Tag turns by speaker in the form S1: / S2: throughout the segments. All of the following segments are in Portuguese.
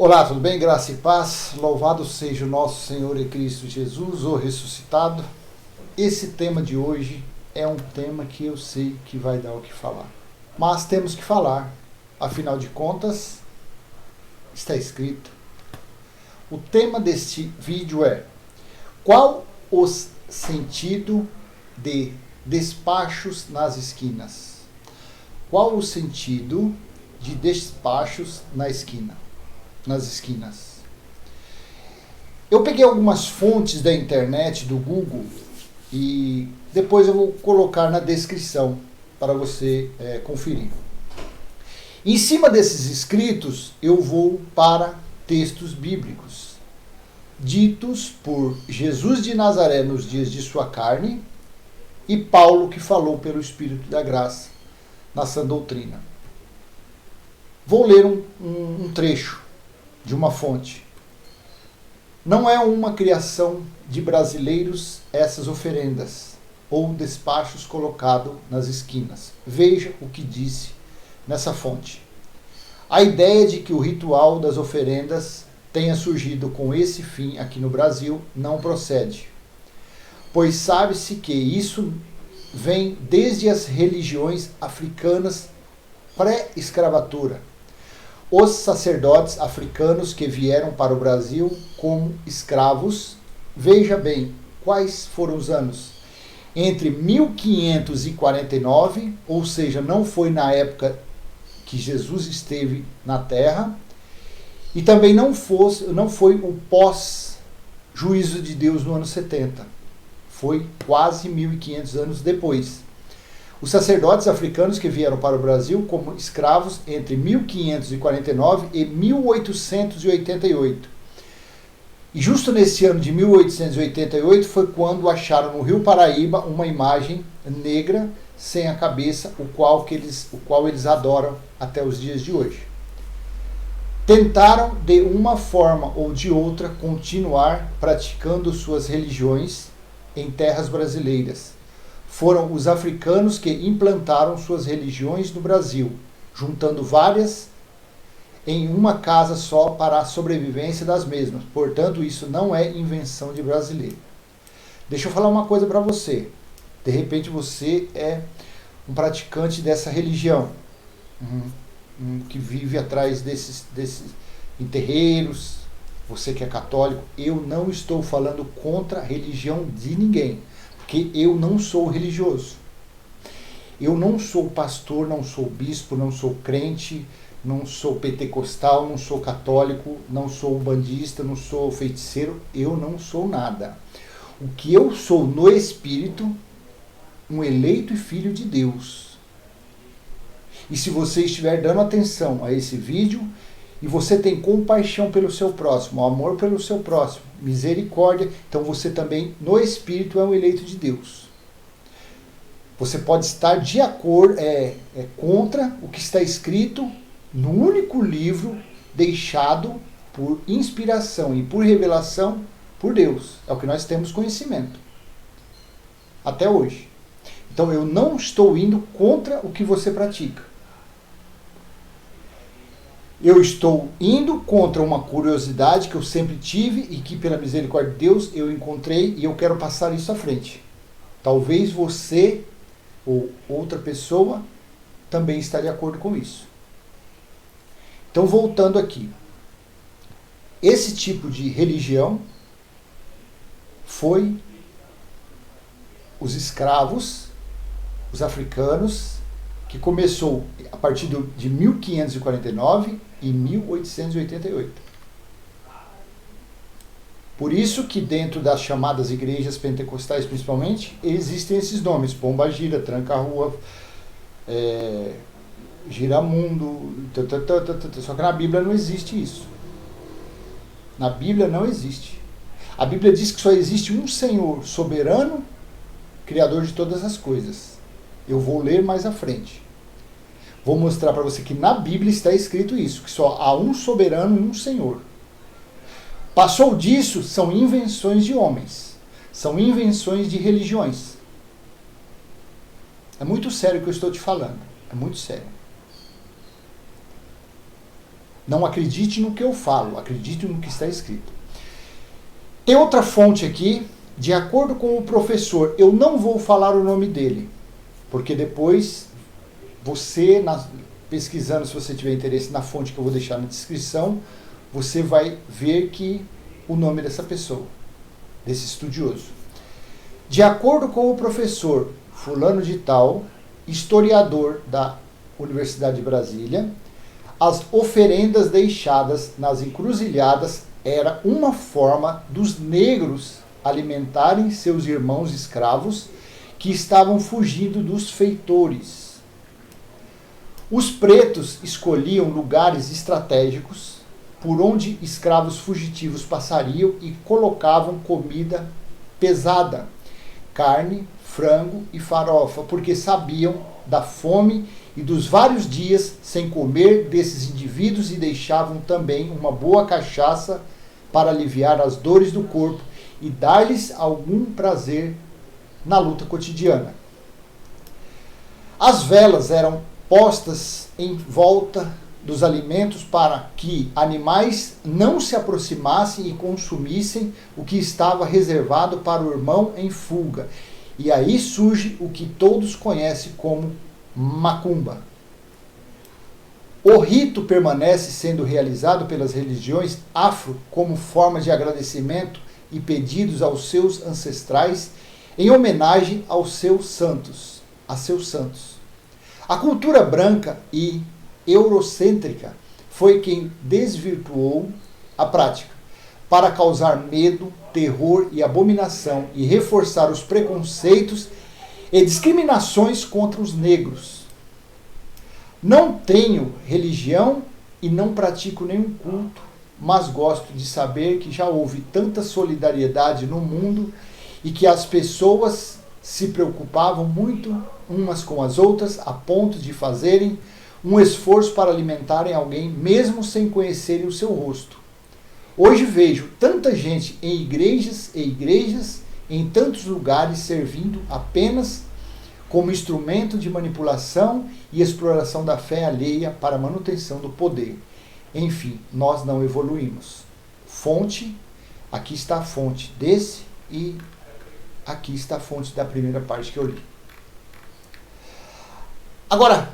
S1: Olá, tudo bem? Graça e paz. Louvado seja o nosso Senhor e Cristo Jesus, o ressuscitado. Esse tema de hoje é um tema que eu sei que vai dar o que falar. Mas temos que falar. Afinal de contas, está escrito. O tema deste vídeo é: qual o sentido de despachos nas esquinas? Qual o sentido de despachos nas esquinas? Eu peguei algumas fontes da internet, do Google, e depois eu vou colocar na descrição para você conferir. Em cima desses escritos, eu vou para textos bíblicos, ditos por Jesus de Nazaré nos dias de sua carne e Paulo, que falou pelo Espírito da Graça na sã doutrina. Vou ler um trecho de uma fonte. Não é uma criação de brasileiros essas oferendas ou despachos colocados nas esquinas. Veja o que disse nessa fonte. A ideia de que o ritual das oferendas tenha surgido com esse fim aqui no Brasil não procede, pois sabe-se que isso vem desde as religiões africanas pré-escravatura. Os sacerdotes africanos que vieram para o Brasil como escravos, veja bem, quais foram os anos? Entre 1549, ou seja, não foi na época que Jesus esteve na Terra, e também não foi o pós-juízo de Deus no ano 70. Foi quase 1500 anos depois. Os sacerdotes africanos que vieram para o Brasil como escravos entre 1549 e 1888. E justo nesse ano de 1888 foi quando acharam no Rio Paraíba uma imagem negra sem a cabeça, o qual eles adoram até os dias de hoje. Tentaram, de uma forma ou de outra, continuar praticando suas religiões em terras brasileiras. Foram os africanos que implantaram suas religiões no Brasil, juntando várias em uma casa só para a sobrevivência das mesmas. Portanto, isso não é invenção de brasileiro. Deixa eu falar uma coisa para você. De repente você é um praticante dessa religião, que vive atrás desses em terreiros, você que é católico. Eu não estou falando contra a religião de ninguém, porque eu não sou religioso. Eu não sou pastor, não sou bispo, não sou crente, não sou pentecostal, não sou católico, não sou bandista, não sou feiticeiro, eu não sou nada. O que eu sou no Espírito, um eleito e filho de Deus. E se você estiver dando atenção a esse vídeo, e você tem compaixão pelo seu próximo, amor pelo seu próximo, misericórdia, então você também, no Espírito, é um eleito de Deus. Você pode estar de acordo, contra o que está escrito no único livro deixado por inspiração e por revelação por Deus. É o que nós temos conhecimento. Até hoje. Então eu não estou indo contra o que você pratica. Eu estou indo contra uma curiosidade que eu sempre tive e que, pela misericórdia de Deus, eu encontrei e eu quero passar isso à frente. Talvez você ou outra pessoa também está de acordo com isso. Então, voltando aqui. Esse tipo de religião foi os escravos, os africanos, que começou a partir de 1549 e 1888. Por isso que dentro das chamadas igrejas pentecostais, principalmente, existem esses nomes: Pombagira, Tranca-Rua, Giramundo, só que na Bíblia não existe isso. Na Bíblia não existe. A Bíblia diz que só existe um Senhor soberano, Criador de todas as coisas. Eu vou ler mais à frente. Vou mostrar para você que na Bíblia está escrito isso, que só há um soberano e um Senhor. Passou disso, são invenções de homens. São invenções de religiões. É muito sério o que eu estou te falando. É muito sério. Não acredite no que eu falo, acredite no que está escrito. Tem outra fonte aqui, de acordo com o professor, eu não vou falar o nome dele, porque depois você, pesquisando, se você tiver interesse na fonte que eu vou deixar na descrição, você vai ver que o nome dessa pessoa, desse estudioso. De acordo com o professor fulano de tal, historiador da Universidade de Brasília, as oferendas deixadas nas encruzilhadas era uma forma dos negros alimentarem seus irmãos escravos que estavam fugindo dos feitores. Os pretos escolhiam lugares estratégicos por onde escravos fugitivos passariam e colocavam comida pesada, carne, frango e farofa, porque sabiam da fome e dos vários dias sem comer desses indivíduos e deixavam também uma boa cachaça para aliviar as dores do corpo e dar-lhes algum prazer na luta cotidiana. As velas eram postas em volta dos alimentos para que animais não se aproximassem e consumissem o que estava reservado para o irmão em fuga. E aí surge o que todos conhecem como macumba. O rito permanece sendo realizado pelas religiões afro como forma de agradecimento e pedidos aos seus ancestrais em homenagem aos seus santos, a seus santos. A cultura branca e eurocêntrica foi quem desvirtuou a prática para causar medo, terror e abominação e reforçar os preconceitos e discriminações contra os negros. Não tenho religião e não pratico nenhum culto, mas gosto de saber que já houve tanta solidariedade no mundo e que as pessoas se preocupavam muito umas com as outras a ponto de fazerem um esforço para alimentarem alguém mesmo sem conhecerem o seu rosto. Hoje vejo tanta gente em igrejas e igrejas em tantos lugares servindo apenas como instrumento de manipulação e exploração da fé alheia para a manutenção do poder. Enfim, nós não evoluímos. Fonte, aqui está a fonte desse e aqui está a fonte da primeira parte que eu li. Agora,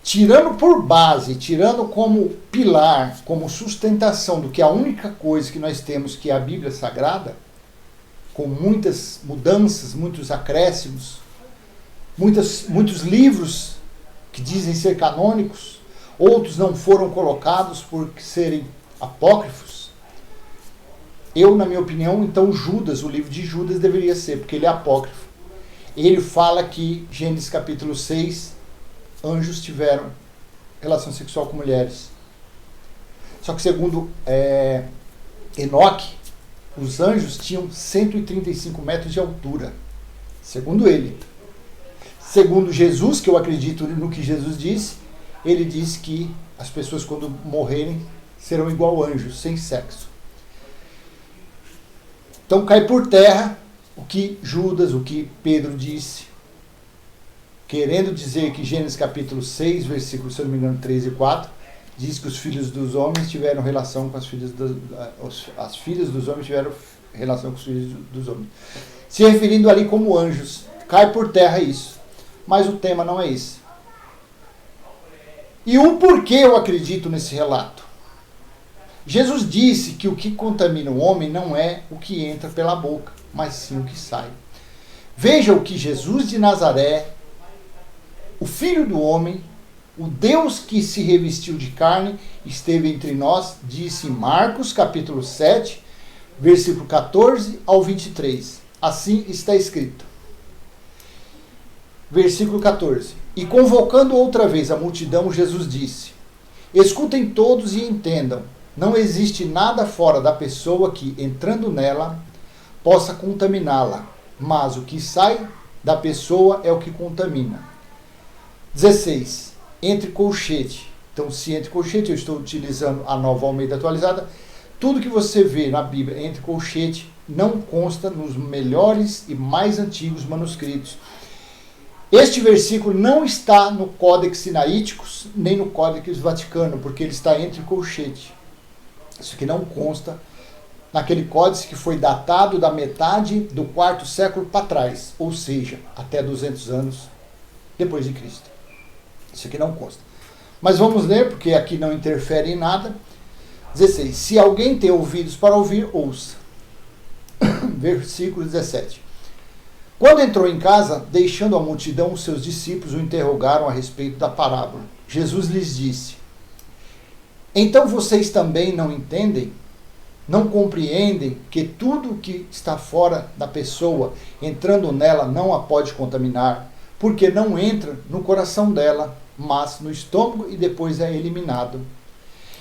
S1: tirando por base, tirando como pilar, como sustentação do que a única coisa que nós temos, que é a Bíblia Sagrada, com muitas mudanças, muitos acréscimos, muitos livros que dizem ser canônicos, outros não foram colocados por serem apócrifos. Eu, na minha opinião, então Judas, o livro de Judas deveria ser, porque ele é apócrifo. Ele fala que, Gênesis capítulo 6, anjos tiveram relação sexual com mulheres. Só que segundo Enoque, os anjos tinham 135 metros de altura. Segundo ele. Segundo Jesus, que eu acredito no que Jesus disse, ele disse que as pessoas quando morrerem serão igual anjos, sem sexo. Então cai por terra o que Judas, o que Pedro disse, querendo dizer que Gênesis capítulo 6, versículos, se eu não me engano, 3 e 4, diz que os filhos dos homens tiveram relação com as filhas as filhas dos homens tiveram relação com os filhos dos homens. Se referindo ali como anjos. Cai por terra isso. Mas o tema não é esse. E o porquê eu acredito nesse relato? Jesus disse que o que contamina o homem não é o que entra pela boca, mas sim o que sai. Veja o que Jesus de Nazaré, o Filho do Homem, o Deus que se revestiu de carne, esteve entre nós, disse em Marcos capítulo 7, versículo 14 ao 23. Assim está escrito. Versículo 14. E convocando outra vez a multidão, Jesus disse: escutem todos e entendam, não existe nada fora da pessoa que, entrando nela, possa contaminá-la, mas o que sai da pessoa é o que contamina. 16. Entre colchete. Então, se entre colchete, eu estou utilizando a Nova Almeida atualizada, tudo que você vê na Bíblia entre colchete não consta nos melhores e mais antigos manuscritos. Este versículo não está no Códex Sinaíticos, nem no Códex Vaticano, porque ele está entre colchete. Isso aqui não consta naquele códice que foi datado da metade do quarto século para trás, ou seja, até 200 anos depois de Cristo. Isso aqui não consta. Mas vamos ler, porque aqui não interfere em nada. 16. Se alguém tem ouvidos para ouvir, ouça. Versículo 17. Quando entrou em casa, deixando a multidão, os seus discípulos o interrogaram a respeito da parábola. Jesus lhes disse: então vocês também não entendem? Não compreendem que tudo que está fora da pessoa, entrando nela, não a pode contaminar, porque não entra no coração dela, mas no estômago e depois é eliminado.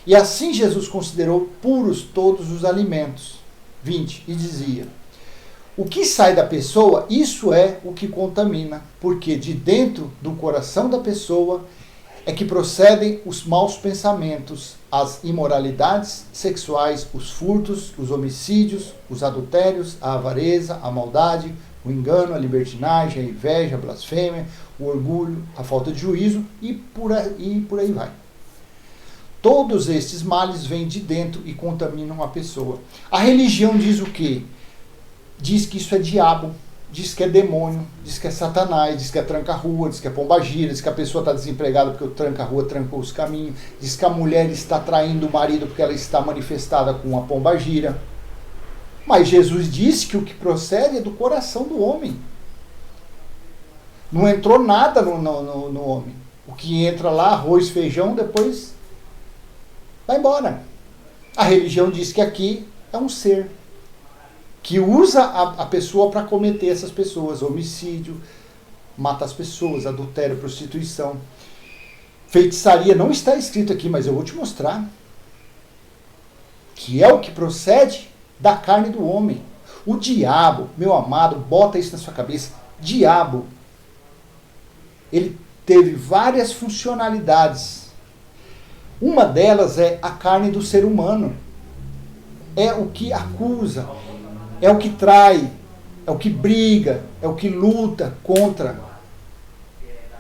S1: E assim Jesus considerou puros todos os alimentos. 20. E dizia: o que sai da pessoa, isso é o que contamina, porque de dentro do coração da pessoa é que procedem os maus pensamentos, as imoralidades sexuais, os furtos, os homicídios, os adultérios, a avareza, a maldade, o engano, a libertinagem, a inveja, a blasfêmia, o orgulho, a falta de juízo e por aí vai. Todos estes males vêm de dentro e contaminam a pessoa. A religião diz o quê? Diz que isso é diabo, diz que é demônio, diz que é Satanás, diz que é tranca-rua, diz que é pombagira, diz que a pessoa está desempregada porque o tranca-rua trancou os caminhos, diz que a mulher está traindo o marido porque ela está manifestada com a pombagira. Mas Jesus disse que o que procede é do coração do homem. Não entrou nada no homem. O que entra lá, arroz, feijão, depois vai embora. A religião diz que aqui é um ser que usa a pessoa para cometer essas pessoas, homicídio, mata as pessoas, adultério, prostituição. Feitiçaria não está escrito aqui, mas eu vou te mostrar. Que é o que procede da carne do homem. O diabo, meu amado, bota isso na sua cabeça. Diabo, ele teve várias funcionalidades. Uma delas é a carne do ser humano. É o que acusa, é o que trai, é o que briga, é o que luta contra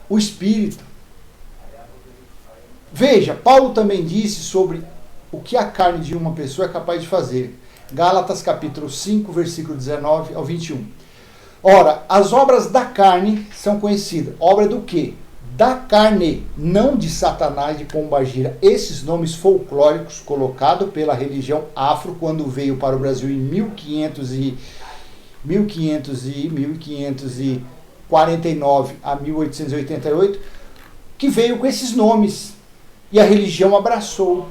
S1: o espírito. Veja, Paulo também disse sobre o que a carne de uma pessoa é capaz de fazer. Gálatas capítulo 5, versículo 19 ao 21. Ora, as obras da carne são conhecidas. Obra do quê? Da carne, não de Satanás, de pombagira. Esses nomes folclóricos colocados pela religião afro quando veio para o Brasil em 1549 a 1888, que veio com esses nomes. E a religião abraçou.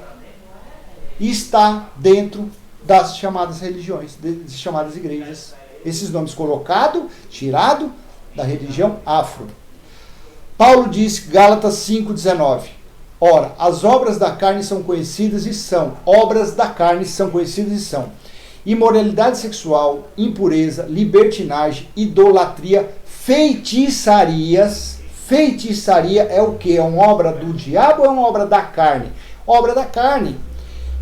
S1: E está dentro das chamadas religiões, das chamadas igrejas. Esses nomes colocados, tirados da religião afro. Paulo diz, Gálatas 5,19. Ora, as obras da carne são conhecidas e são. Obras da carne são conhecidas e são. Imoralidade sexual, impureza, libertinagem, idolatria, feitiçarias. Feitiçaria é o quê? É uma obra do diabo ou é uma obra da carne? Obra da carne.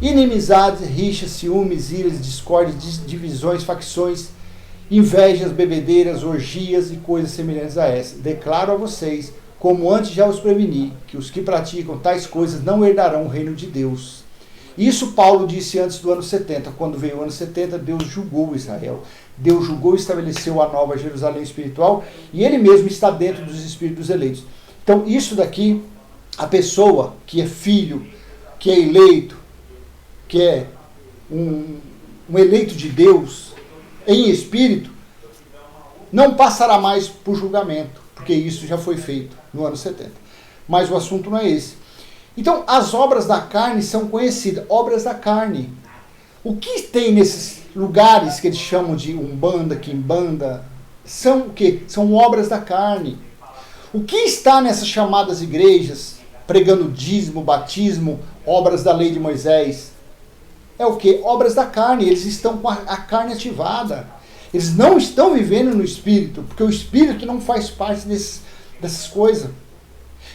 S1: Inimizades, rixas, ciúmes, iras, discórdias, divisões, facções, invejas, bebedeiras, orgias e coisas semelhantes a essas. Declaro a vocês, como antes já os preveni, que os que praticam tais coisas não herdarão o reino de Deus. Isso Paulo disse antes do ano 70. Quando veio o ano 70, Deus julgou Israel. Deus julgou e estabeleceu a nova Jerusalém espiritual, e ele mesmo está dentro dos espíritos eleitos. Então isso daqui, a pessoa que é filho, que é eleito, que é um eleito de Deus em espírito, não passará mais por julgamento, porque isso já foi feito no ano 70. Mas o assunto não é esse. Então, as obras da carne são conhecidas. Obras da carne. O que tem nesses lugares que eles chamam de umbanda, quimbanda, são o quê? São obras da carne. O que está nessas chamadas igrejas, pregando dízimo, batismo, obras da lei de Moisés? É o quê? Obras da carne. Eles estão com a carne ativada. Eles não estão vivendo no espírito, porque o espírito não faz parte dessas coisas.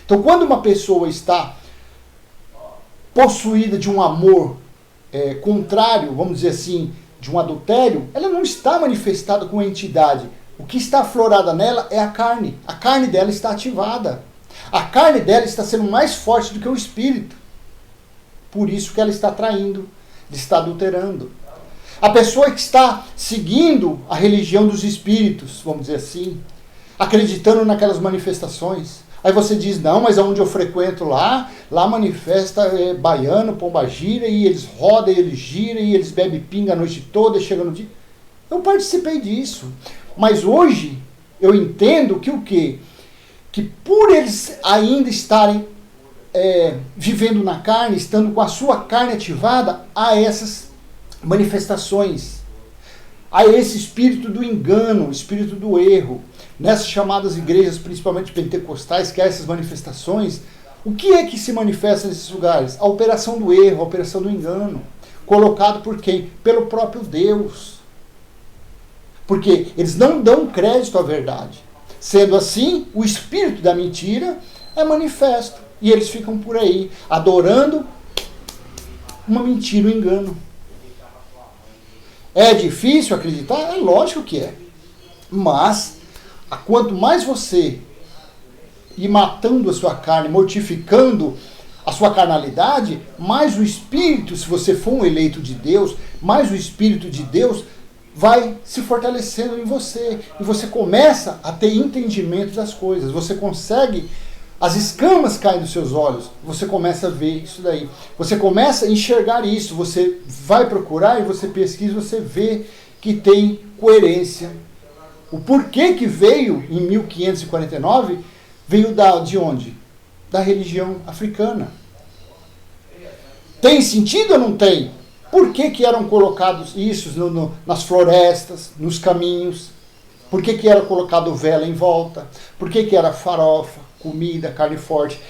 S1: Então, quando uma pessoa está possuída de um amor contrário, vamos dizer assim, de um adultério, ela não está manifestada com a entidade, O que está aflorada nela é a carne. A carne dela está ativada. A carne dela está sendo mais forte do que o espírito. Por isso que ela está traindo, está adulterando. A pessoa que está seguindo a religião dos espíritos, vamos dizer assim, acreditando naquelas manifestações. Aí você diz, não, mas aonde eu frequento lá manifesta baiano, pombagira, e eles rodam, e eles giram, e eles bebem pinga a noite toda, e chega no dia. Eu participei disso. Mas hoje eu entendo que o quê? Que por eles ainda estarem vivendo na carne, estando com a sua carne ativada, há essas manifestações. Há esse espírito do engano, espírito do erro. Nessas chamadas igrejas, principalmente pentecostais, que há essas manifestações, o que é que se manifesta nesses lugares? A operação do erro, a operação do engano. Colocado por quem? Pelo próprio Deus. Porque eles não dão crédito à verdade. Sendo assim, o espírito da mentira é manifesto. E eles ficam por aí, adorando uma mentira, um engano. É difícil acreditar? É lógico que é. Mas, quanto mais você ir matando a sua carne, mortificando a sua carnalidade, mais o Espírito, se você for um eleito de Deus, mais o Espírito de Deus vai se fortalecendo em você. E você começa a ter entendimento das coisas. Você consegue, as escamas caem dos seus olhos. Você começa a ver isso daí. Você começa a enxergar isso. Você vai procurar e você pesquisa, você vê que tem coerência. O porquê que veio em 1549 veio de onde? Da religião africana. Tem sentido ou não tem? Por que eram colocados isso nas florestas, nos caminhos? Por que era colocado vela em volta? Por que era farofa, comida, carne forte?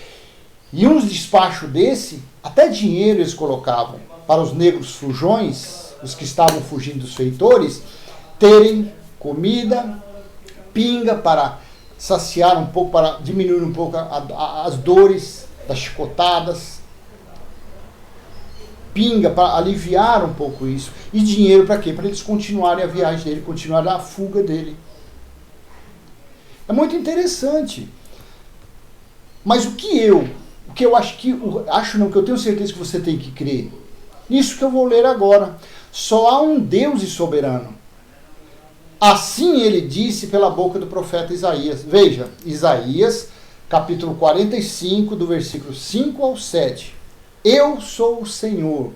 S1: E uns despachos desse, até dinheiro eles colocavam para os negros fujões, os que estavam fugindo dos feitores, terem comida, pinga para saciar um pouco, para diminuir um pouco as dores das chicotadas, pinga para aliviar um pouco isso, e dinheiro para quê? Para eles continuarem a viagem dele, continuarem a fuga dele. É muito interessante. Mas o que eu que eu tenho certeza que você tem que crer, nisso que eu vou ler agora. Só há um Deus e soberano. Assim ele disse pela boca do profeta Isaías. Veja, Isaías, capítulo 45, do versículo 5 ao 7. Eu sou o Senhor,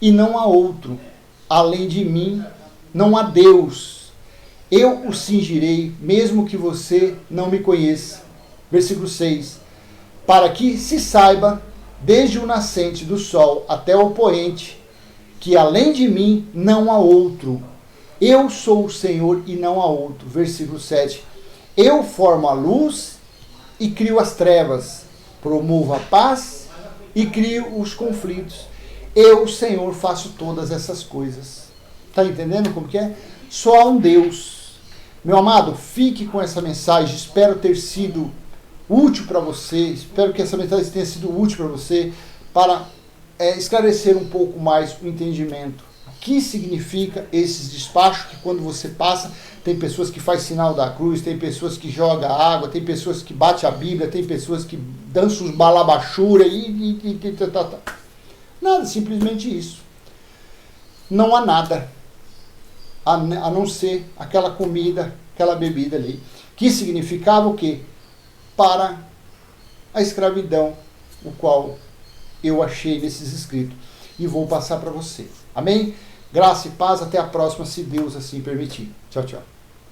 S1: e não há outro. Além de mim, não há Deus. Eu o cingirei, mesmo que você não me conheça. Versículo 6. Para que se saiba, desde o nascente do sol até o poente, que além de mim não há outro. Eu sou o Senhor e não há outro. Versículo 7. Eu formo a luz e crio as trevas. Promovo a paz e crio os conflitos. Eu, Senhor, faço todas essas coisas. Está entendendo como que é? Só há um Deus. Meu amado, fique com essa mensagem. Espero ter sido útil para você. Espero que essa mensagem tenha sido útil para você para esclarecer um pouco mais o entendimento. O que significa esses despachos que quando você passa, tem pessoas que fazem sinal da cruz, tem pessoas que jogam água, tem pessoas que batem a Bíblia, tem pessoas que dançam os balabachura Nada, simplesmente isso. Não há nada a não ser aquela comida, aquela bebida ali. Que significava o quê? Para a escravidão, o qual eu achei nesses escritos. E vou passar para você. Amém? Graça e paz, até a próxima, se Deus assim permitir. Tchau, tchau.